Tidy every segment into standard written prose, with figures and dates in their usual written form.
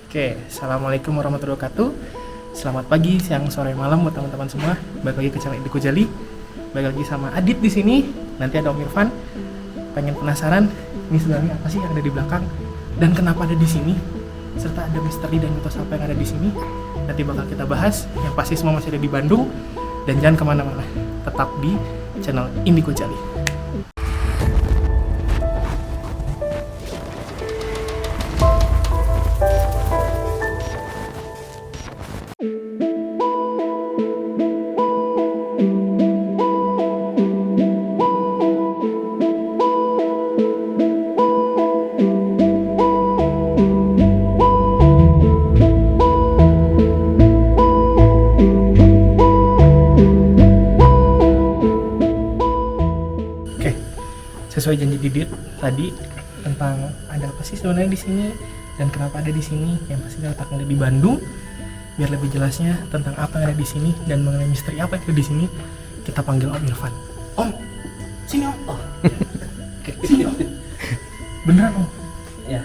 Oke, assalamualaikum warahmatullahi wabarakatuh. Selamat pagi, siang, sore, malam buat teman-teman semua. Balik lagi ke channel Indigo Jali. Balik lagi sama Adit di sini. Nanti ada Om Irfan. Pengen penasaran, ini sebenarnya apa sih yang ada di belakang dan kenapa ada di sini? Serta ada misteri dan mitos apa yang ada di sini. Nanti bakal kita bahas. Yang pasti semua masih ada di Bandung. Dan jangan kemana-mana. Tetap di channel Indigo Jali. Sesuai janji Didit tadi tentang ada apa sih sebenarnya di sini dan kenapa ada di sini, yang pasti letaknya ada di Bandung. Biar lebih jelasnya tentang apa yang ada di sini dan mengenai misteri apa yang ada di sini, kita panggil Om Irfan. Om, sini Om. Oh. Oke, sini Om. Beneran Om? Ya.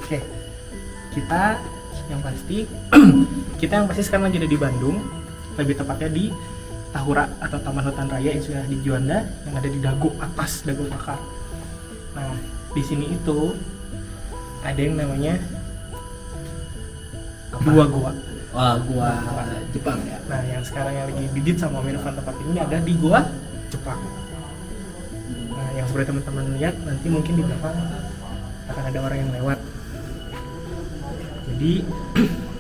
Oke. Kita yang pasti sekarang lagi ada di Bandung, lebih tepatnya di Tahura atau Taman Hutan Raya yang sudah di Juanda yang ada di Dago atas Dago Pakar. Nah, di sini itu ada yang namanya dua gua. Wah, gua Jepang ya. Nah, yang sekarang yang lagi Didit sama Om Irfan tempat ini ada di gua Jepang. Nah, yang seperti teman-teman lihat nanti mungkin di belakang akan ada orang yang lewat. Jadi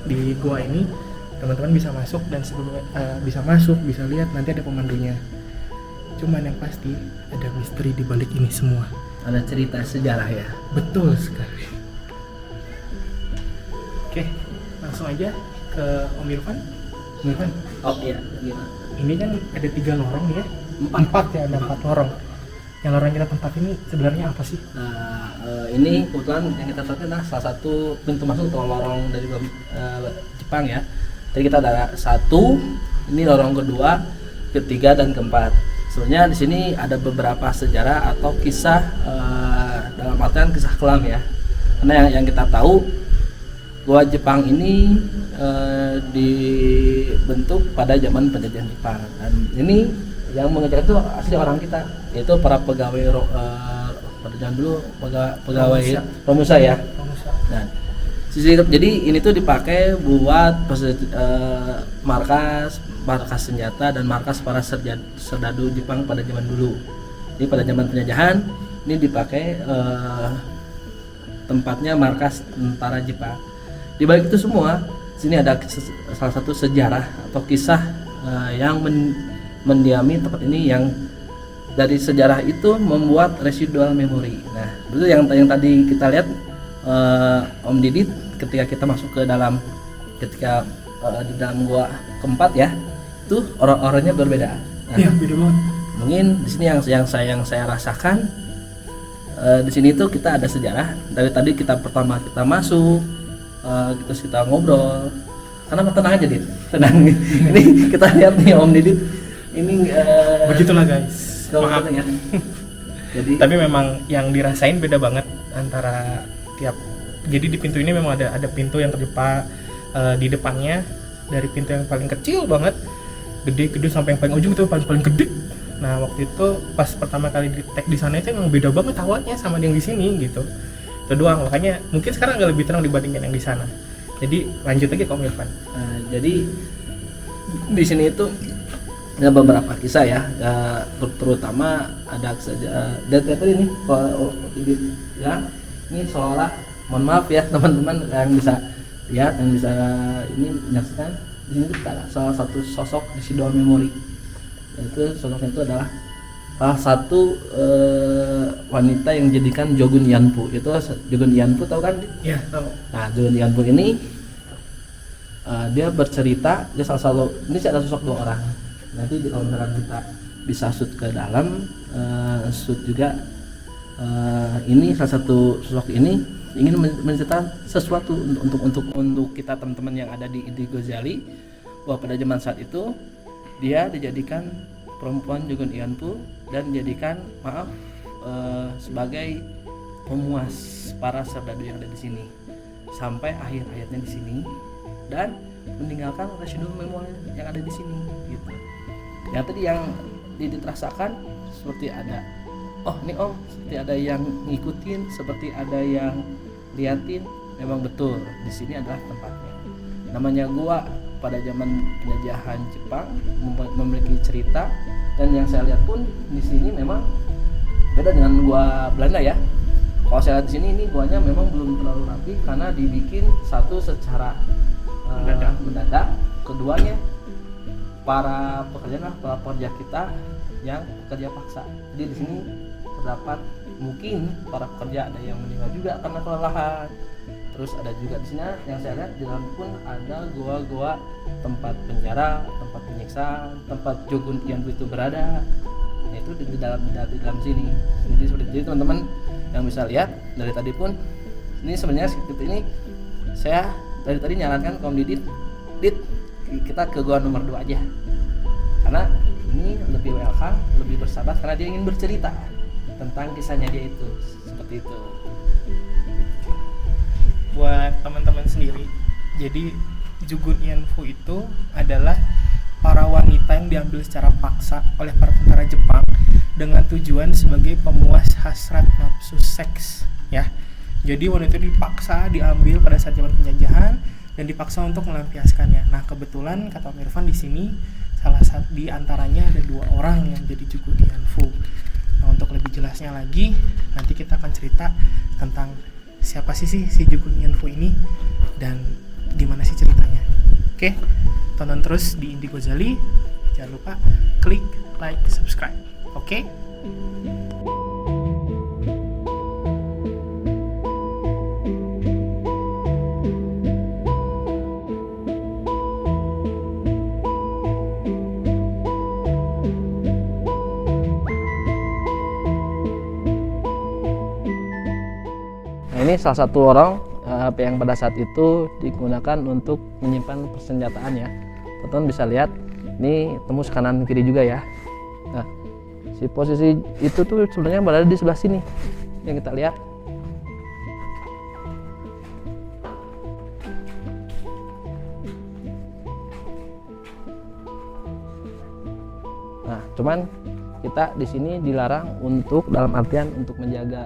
di gua ini teman-teman bisa masuk dan sebelum bisa lihat nanti ada pemandunya. Cuman yang pasti ada misteri di balik ini semua. Ada cerita sejarah ya. Betul sekali. Oke, langsung aja ke Om Irfan. Om Irfan. Oh iya, gimana? Ini kan ada 3 lorong ya. Empat ya, ada 4 lorong. Yang lorong kita tempat ini sebenarnya apa sih? Nah, ini kebetulan yang kita tempatkan adalah salah satu pintu masuk atau lorong dari Jepang ya. Jadi kita ada 1, ini lorong kedua, ketiga dan keempat. Sebenarnya di sini ada beberapa sejarah atau kisah dalam artian kisah kelam ya. Karena yang kita tahu gua Jepang ini dibentuk pada zaman penjajahan Jepang, dan ini yang mengerjakan itu asli orang kita, yaitu para pegawai pada zaman dulu pegawai Romusa ya. Dan jadi ini tuh dipakai buat markas senjata dan markas para serdadu Jepang pada zaman dulu. Jadi pada zaman penjajahan ini dipakai tempatnya markas tentara Jepang. Di balik itu semua, sini ada salah satu sejarah atau kisah yang mendiami tempat ini, yang dari sejarah itu membuat residual memori. Nah, itu yang tadi kita lihat Om Didit ketika kita masuk ke dalam di dalam gua keempat ya, itu orang-orangnya berbeda. Nah, Iya, beda banget. Mungkin di sini yang saya rasakan di sini tuh kita ada sejarah. Dari tadi pertama kita masuk, kita ngobrol. Karena tenang aja Dit, tenang. Ini kita lihat nih Om Didit. Ini Begitulah guys. Maaf. Ya. Jadi Tapi memang yang dirasain beda banget antara tiap. Jadi di pintu ini memang ada pintu yang terjepit di depannya, dari pintu yang paling kecil banget, gede sampai yang paling ujung itu paling gede. Nah, waktu itu pas pertama kali di tag di sana itu emang beda banget awalnya sama yang di sini gitu. Itu doang, makanya mungkin sekarang agak lebih tenang dibandingkan yang di sana. Jadi lanjut lagi ke Om Irfan. Jadi di sini itu ada beberapa kisah ya, terutama ada tadi ini kalau ya ini seolah, mohon maaf ya teman-teman yang bisa lihat, yang bisa ini menyaksikan, di sini kita ada salah satu sosok residual memori. Yaitu sosoknya itu adalah salah satu wanita yang dijadikan Jogun Yanpu. Itu Jogun Yanpu, tahu kan? Iya, tahu. Nah, Jogun Yanpu ini dia bercerita, dia salah satu, ini ada sosok 2 orang. Nanti kalau misalkan kita bisa shoot ke dalam, shoot juga ini salah satu sosok ini ingin menceritakan sesuatu untuk kita teman-teman yang ada di Indigo Jali, bahwa pada zaman saat itu dia dijadikan perempuan Jogun Yanpu dan dijadikan sebagai pemuas para serdadu yang ada di sini. sampai akhir ayatnya di sini dan meninggalkan residual memori yang ada di sini gitu. Yang tadi yang dirasakan seperti ada ini seperti ada yang ngikutin, seperti ada yang liatin, memang betul di sini adalah tempatnya. Namanya gua pada zaman penjajahan Jepang memiliki cerita, dan yang saya lihat pun di sini memang beda dengan gua Belanda ya. Kalau saya lihat di sini ini guanya memang belum terlalu rapi karena dibikin satu secara mendadak. Keduanya para pekerja kita yang pekerja paksa. Jadi di sini terdapat mungkin para pekerja ada yang meninggal juga karena kelelahan. Terus ada juga di sini yang saya lihat di dalam pun ada goa-goa tempat penjara, tempat penyiksaan, tempat Shogun Tianfu itu berada. Nah, itu di dalam sini. Jadi seperti itu teman-teman yang bisa lihat dari tadi pun ini sebenarnya seperti ini saya dari tadi nyarankan kaum Dit kita ke goa nomor 2 aja. Karena ini lebih welcome, lebih bersahabat karena dia ingin bercerita tentang kisahnya dia itu. Seperti itu. Buat teman-teman sendiri, jadi Shogun Tianfu itu adalah para wanita yang diambil secara paksa oleh para tentara Jepang dengan tujuan sebagai pemuas hasrat nafsu seks ya. Jadi wanita itu dipaksa diambil pada saat zaman penjajahan dan dipaksa untuk melampiaskannya. Nah, kebetulan kata Om Irfan di sini salah satu di antaranya ada 2 orang yang jadi Shogun Tianfu. Nah, untuk lebih jelasnya lagi nanti kita akan cerita tentang siapa sih si Shogun Tianfu ini dan gimana sih ceritanya. Oke, tonton terus di Indi Ghazali. Jangan lupa klik like, subscribe. Oke? Ini salah satu orang yang pada saat itu digunakan untuk menyimpan persenjataan ya. Teman-teman bisa lihat ini tembus kanan kiri juga ya. Nah, si posisi itu tuh sebenarnya berada di sebelah sini yang kita lihat. Nah, cuman kita di sini dilarang untuk dalam artian untuk menjaga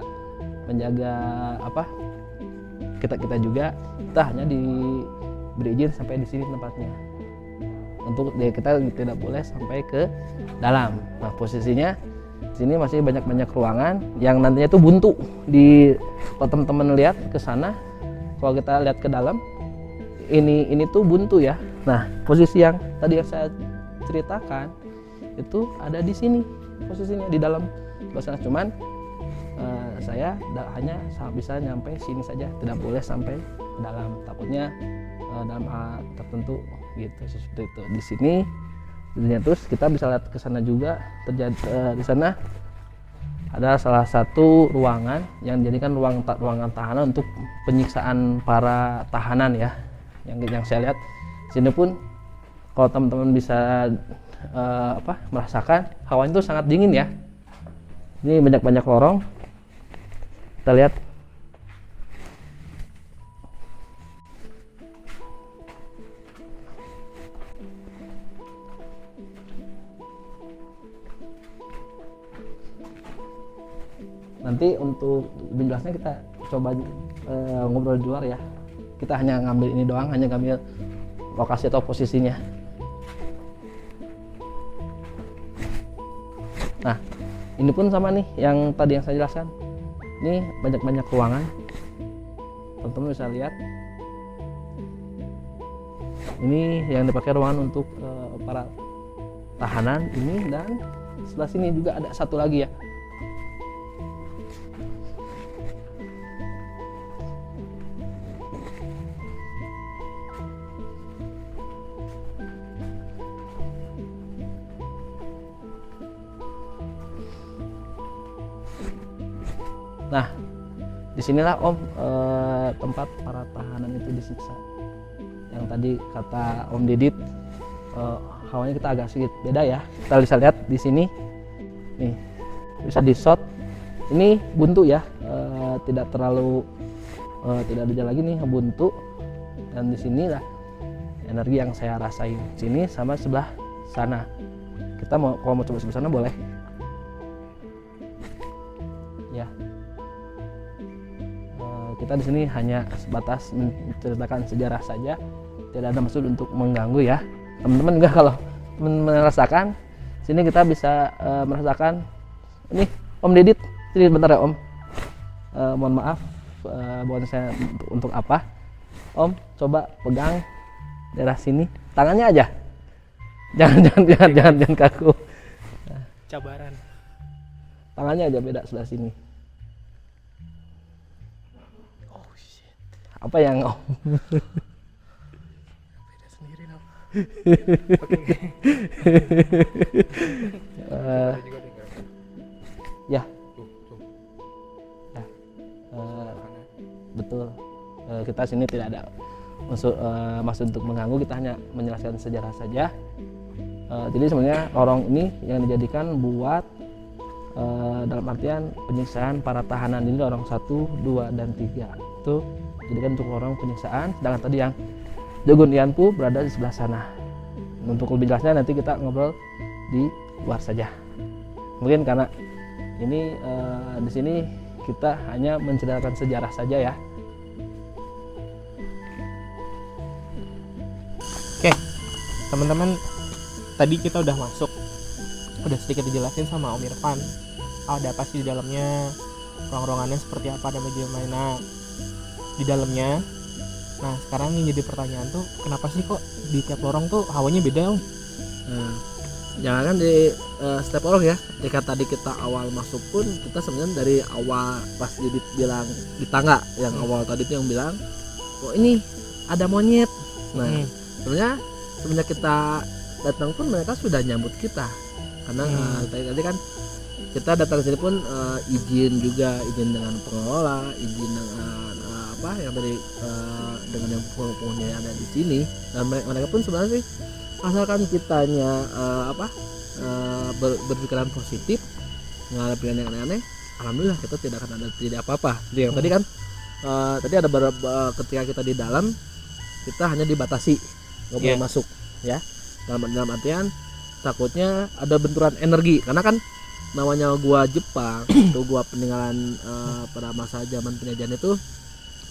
kita juga, kita hanya diberi izin sampai di sini tempatnya. Untuk kita tidak boleh sampai ke dalam. Nah, posisinya di sini masih banyak ruangan yang nantinya itu buntu. Kalau teman-teman lihat ke sana, kalau kita lihat ke dalam, ini tuh buntu ya. Nah, posisi yang tadi yang saya ceritakan itu ada di sini posisinya di dalam sana. Cuman saya hanya bisa nyampe sini saja, tidak boleh sampai ke dalam, takutnya dalam hal tertentu gitu seperti itu. Di sini terus kita bisa lihat ke sana juga terjadi di sana ada salah satu ruangan yang dijadikan ruangan tahanan untuk penyiksaan para tahanan ya. Yang saya lihat sini pun kalau teman-teman bisa merasakan hawanya itu sangat dingin ya. Ini banyak lorong. Kita lihat nanti untuk lebih jelasnya kita coba ngobrol di luar ya. Kita hanya ngambil ini doang, hanya ngambil lokasi atau posisinya. Nah, ini pun sama nih yang tadi yang saya jelaskan. Ini banyak ruangan, teman-teman bisa lihat. Ini yang dipakai ruangan untuk para tahanan ini, dan sebelah sini juga ada satu lagi ya. Nah, disinilah Om tempat para tahanan itu disiksa. Yang tadi kata Om Didit, hawanya kita agak sedikit beda ya. Kita bisa lihat di sini, nih bisa di shot. Ini buntu ya, tidak terlalu tidak ada lagi nih buntu. Dan di sinilah energi yang saya rasain, sini sama sebelah sana. Kita mau, kalau mau coba sebelah sana boleh ya. Kita di sini hanya sebatas menceritakan sejarah saja, tidak ada maksud untuk mengganggu ya teman-teman. Enggak, kalau merasakan sini kita bisa merasakan ini. Om Didit, sini bentar ya Om. Mohon maaf, bukan saya untuk apa. Om, coba pegang daerah sini, tangannya aja. Jangan kaku. Cabaran. Tangannya aja beda sebelah sini. Oh shit. Apa yang Om? Beda sendiri dong. Ya. Betul. Kita sini tidak ada maksud untuk mengganggu, kita hanya menjelaskan sejarah saja. Jadi sebenarnya lorong ini yang dijadikan buat dalam artian penyiksaan para tahanan. Ini lorong 1, 2, dan 3 itu dijadikan untuk lorong penyiksaan. Sedangkan tadi yang Jogun Yanpu berada di sebelah sana. Untuk lebih jelasnya nanti kita ngobrol di luar saja. Mungkin karena ini di sini kita hanya menceritakan sejarah saja ya. Oke, teman-teman, tadi kita udah masuk, udah sedikit dijelasin sama Om Irfan ada apa sih di dalamnya, ruang-ruangannya seperti apa, ada meja mainan di dalamnya. Nah sekarang yang jadi pertanyaan tuh, kenapa sih kok di tiap lorong tuh hawanya beda Om? Jangan kan di setiap lorong ya. Ketika tadi kita awal masuk pun kita sebenarnya dari awal pas Didit bilang di tangga yang awal tadi tuh yang bilang, oh ini ada monyet. Nah sebenarnya semenjak kita datang pun mereka sudah nyambut kita, karena tadi kan kita datang sini pun izin dengan pengelola, izin dengan yang dari dengan yang penghuni yang ada di sini, dan mereka pun sebenarnya sih asalkan kitanya berpikiran positif, menghadapi yang aneh-aneh, alhamdulillah kita tidak akan ada tidak apa-apa. Jadi yang tadi kan tadi ada beberapa ketika kita di dalam kita hanya dibatasi nggak boleh masuk ya, dalam artian takutnya ada benturan energi, karena kan namanya gua Jepang atau gua peninggalan pada masa zaman penjajahan itu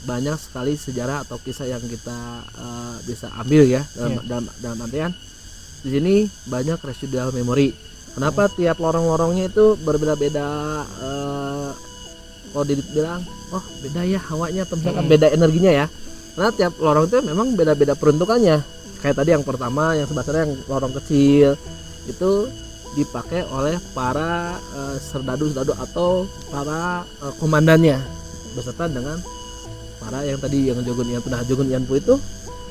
banyak sekali sejarah atau kisah yang kita bisa ambil ya dalam artian di sini banyak residual memory. Kenapa tiap lorong-lorongnya itu berbeda-beda? Kalau dibilang, oh beda ya hawanya, atau misalkan beda energinya ya. Karena tiap lorong itu memang beda-beda peruntukannya. Kayak tadi yang pertama yang sebelah sana yang lorong kecil itu dipakai oleh para serdadu atau para komandannya beserta dengan para yang tadi yang Jogun Yanpu itu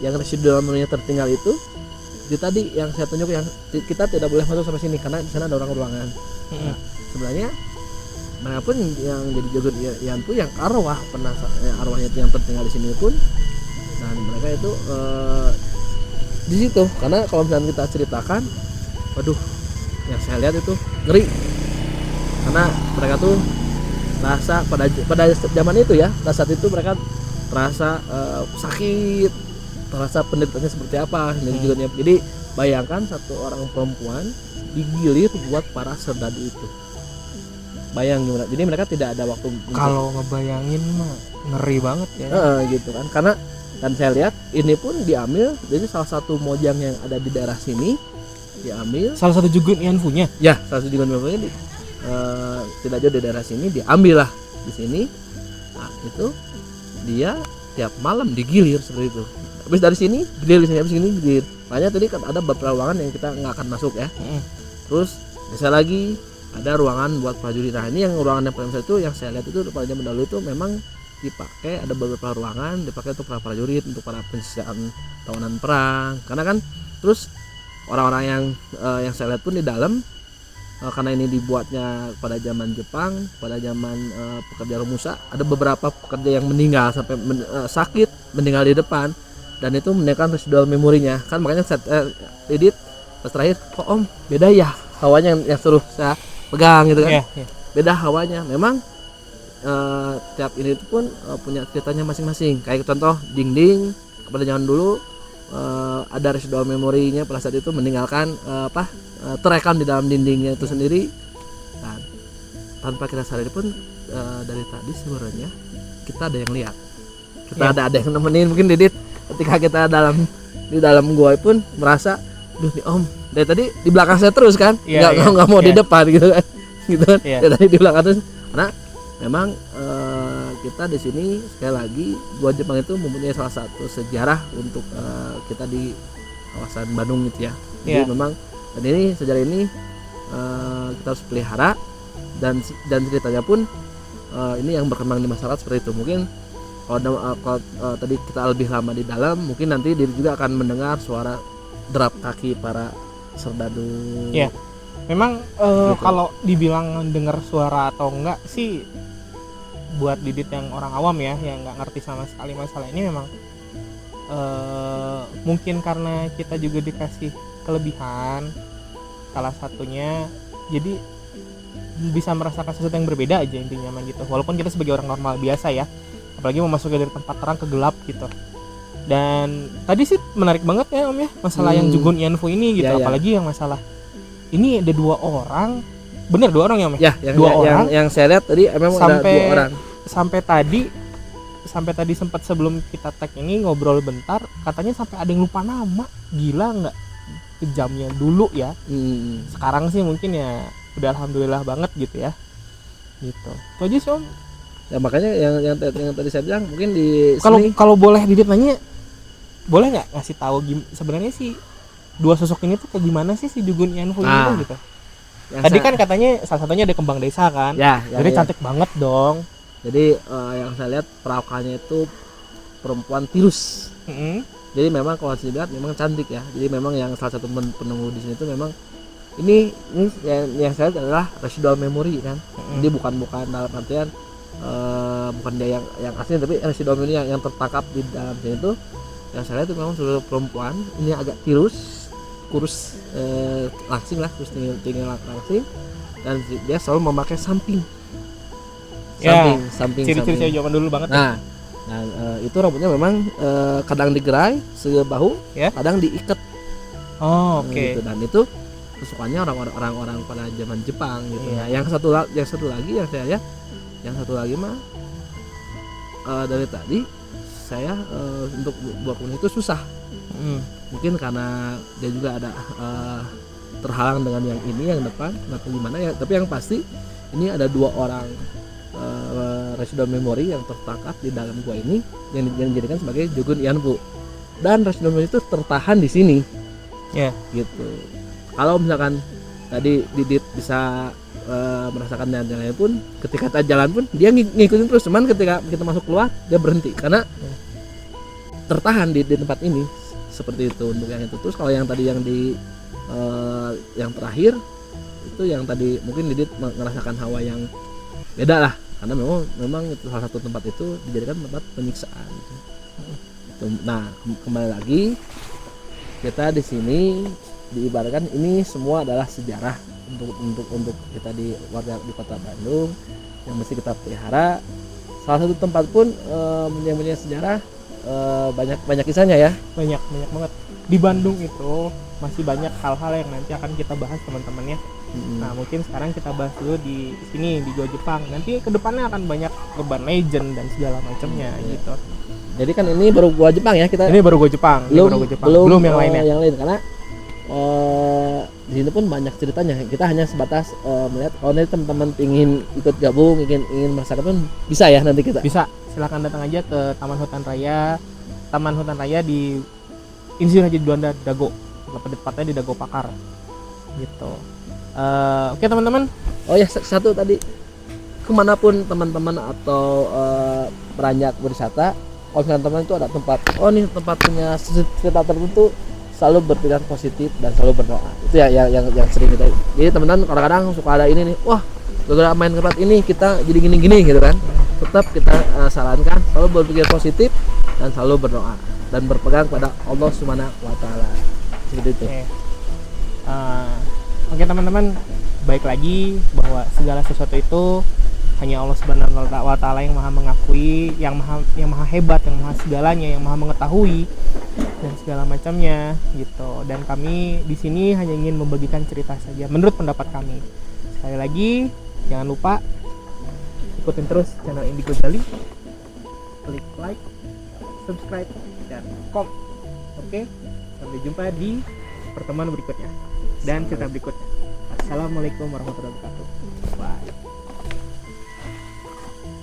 yang residual memory tertinggal itu. Di tadi yang saya tunjuk yang kita tidak boleh masuk sampai sini karena di sana ada ruangan. Nah, sebenarnya mereka pun yang jadi Jogun Yanpu yang arwahnya itu yang tertinggal di sini pun, dan mereka itu di situ, karena kalau misalnya kita ceritakan, waduh, yang saya lihat itu ngeri, karena mereka tuh rasa pada zaman itu ya, pada saat itu mereka terasa sakit, terasa penderitaannya seperti apa. Jadi bayangkan satu orang perempuan digilir buat para serdadu itu, bayang gimana. Jadi mereka tidak ada waktu. Kalau ngebayangin mah ngeri banget ya. Gitu kan, karena dan saya lihat ini pun diambil dari salah satu mojang yang ada di daerah sini, diambil salah satu Jogun Yanpunya ya, salah satu Jogun Yanpunya tidak jauh di daerah sini, diambil lah di sini. Nah itu dia tiap malam digilir seperti itu. Habis dari sini gilir, habis sini gilir. Makanya tadi kan ada beberapa ruangan yang kita nggak akan masuk ya. Terus bisa lagi ada ruangan buat prajurit. Nah ini yang ruangan yang paling besar itu yang saya lihat itu pada zaman dahulu itu memang dipakai, ada beberapa ruangan dipakai untuk para prajurit, untuk para penyiksaan tawanan perang. Karena kan terus orang-orang yang saya lihat pun di dalam, karena ini dibuatnya pada zaman Jepang, pada zaman pekerja Romusa, ada beberapa pekerja yang meninggal sampai sakit, meninggal di depan, dan itu menaikkan residual memorinya. Kan makanya saya edit pas terakhir, kok Om beda ya hawanya yang suruh saya pegang gitu kan. Beda hawanya. Memang tiap ini itu pun punya ceritanya masing-masing. Kayak contoh dinding pada zaman dulu ada residual memorinya pada saat itu meninggalkan terekam di dalam dindingnya itu sendiri. Dan tanpa kita sadari pun dari tadi sebenarnya kita ada yang lihat, kita ada yang nemenin. Mungkin Didit ketika kita di dalam gua pun merasa, duh nih Om dari tadi di belakang saya terus kan, nggak mau di depan gitu kan, gitu kan. Dari tadi di belakang terus, karena memang kita di sini sekali lagi Gua Jepang itu mempunyai salah satu sejarah untuk kita di kawasan Bandung gitu ya. Jadi memang dan ini sejarah ini kita harus pelihara dan ceritanya pun ini yang berkembang di masyarakat seperti itu. Mungkin kalau tadi kita lebih lama di dalam, mungkin nanti diri juga akan mendengar suara derap kaki para serdadu. Iya. Memang gitu. Kalau dibilang dengar suara atau enggak sih, buat Didit yang orang awam ya, yang nggak ngerti sama sekali masalah ini, memang mungkin karena kita juga dikasih kelebihan salah satunya, jadi bisa merasakan sesuatu yang berbeda aja intinya mah gitu. Walaupun kita sebagai orang normal biasa ya, apalagi memasuki dari tempat terang ke gelap gitu. Dan tadi sih menarik banget ya Om ya, masalah yang Jugun Ianfu ini gitu. Apalagi yang masalah ini ada 2 orang, bener 2 orang ya Om ya? Dua orang yang saya lihat tadi memang ada 2 orang. Sampai tadi sempat sebelum kita tag ini ngobrol bentar, katanya sampai ada yang lupa nama. Gila nggak kejamnya dulu ya. Sekarang sih mungkin ya udah alhamdulillah banget gitu ya. Gitu. Itu aja sih Om. Ya makanya yang tadi saya bilang, mungkin di kalau boleh Didit nanya, boleh nggak ngasih tahu sebenarnya sih 2 sosok ini tuh kayak gimana sih si Jugun Ianfu ini gitu. Tadi kan katanya salah satunya ada kembang desa kan. Jadi cantik banget dong. Jadi yang saya lihat perawakannya itu perempuan tirus. Jadi memang kalau saya lihat memang cantik ya. Jadi memang yang salah satu penunggu di sini itu memang ini yang saya lihat adalah residual memory kan. Jadi bukan dalam artian bukan dia yang asli, tapi residual memory yang tertangkap di dalam sini itu yang saya lihat itu memang sudah perempuan. Ini agak tirus, kurus, langsing lah, terus tinggal langsing, dan dia selalu memakai samping. Ciri-ciri saya zaman dulu banget. Nah, itu rambutnya memang kadang digerai sebahu, kadang diikat. Oke. Gitu. Dan itu kesukaannya orang-orang pada zaman Jepang gitu. Nah, yang satu lagi yang saya lihat, yang satu lagi mah dari tadi saya untuk buat kuning itu susah. Mungkin karena dia juga ada terhalang dengan yang ini yang depan atau gimana ya, tapi yang pasti ini ada 2 orang residual memory yang tertangkap di dalam gua ini yang dijadikan sebagai Jugun Ianfu, dan residual memory itu tertahan di sini gitu. Kalau misalkan tadi Didit bisa merasakan jalan pun, ketika kita jalan pun dia ngikutin terus, cuman ketika kita masuk keluar dia berhenti karena tertahan di tempat ini. Seperti itu untuk yang itu. Terus kalau yang tadi yang di yang terakhir itu, yang tadi mungkin Didit merasakan hawa yang beda lah, karena memang itu salah satu tempat itu dijadikan tempat penyiksaan gitu. Nah, kembali lagi kita di sini diibaratkan ini semua adalah sejarah untuk kita di warga di Kota Bandung yang mesti kita pelihara. Salah satu tempat pun yang punya sejarah, banyak kisahnya ya. Banyak banget. Di Bandung itu masih banyak hal-hal yang nanti akan kita bahas teman-teman ya. Nah, mungkin sekarang kita bahas dulu di sini di Gua Jepang. Nanti kedepannya akan banyak urban legend dan segala macamnya gitu. Jadi kan ini baru Gua Jepang ya kita. Ini baru Gua Jepang. Belum yang lainnya. Yang lain karena di sini pun banyak ceritanya. Kita hanya sebatas melihat. Kalau nanti teman-teman ingin ikut gabung, ingin merasakan pun bisa ya nanti kita. Bisa. Silakan datang aja ke Taman Hutan Raya di Insinyur Haji Juanda Dago. Tepatnya di Dago Pakar. Gitu. Oke teman-teman. Oh ya, satu tadi, kemanapun teman-teman atau beranjak berwisata, kalau teman-teman itu ada tempat, ini tempat punya cerita tertentu, selalu berpikiran positif dan selalu berdoa. Itu ya yang sering kita. Jadi teman-teman kadang-kadang suka ada ini nih, wah gara-gara main ke tempat ini kita jadi gini-gini gitu kan. Tetap kita sarankan selalu berpikir positif dan selalu berdoa dan berpegang pada Allah Subhanahu wa taala. Seperti itu. Oke teman-teman, baik lagi bahwa segala sesuatu itu hanya Allah Subhanahu wa taala yang maha mengakui, yang maha hebat, yang maha segalanya, yang maha mengetahui dan segala macamnya gitu. Dan kami di sini hanya ingin membagikan cerita saja menurut pendapat kami. Sekali lagi jangan lupa ikutin terus channel Indigo Jali, klik like, subscribe dan komen. Oke, sampai jumpa di pertemuan berikutnya dan cerita berikutnya. Assalamualaikum warahmatullahi wabarakatuh. Bye.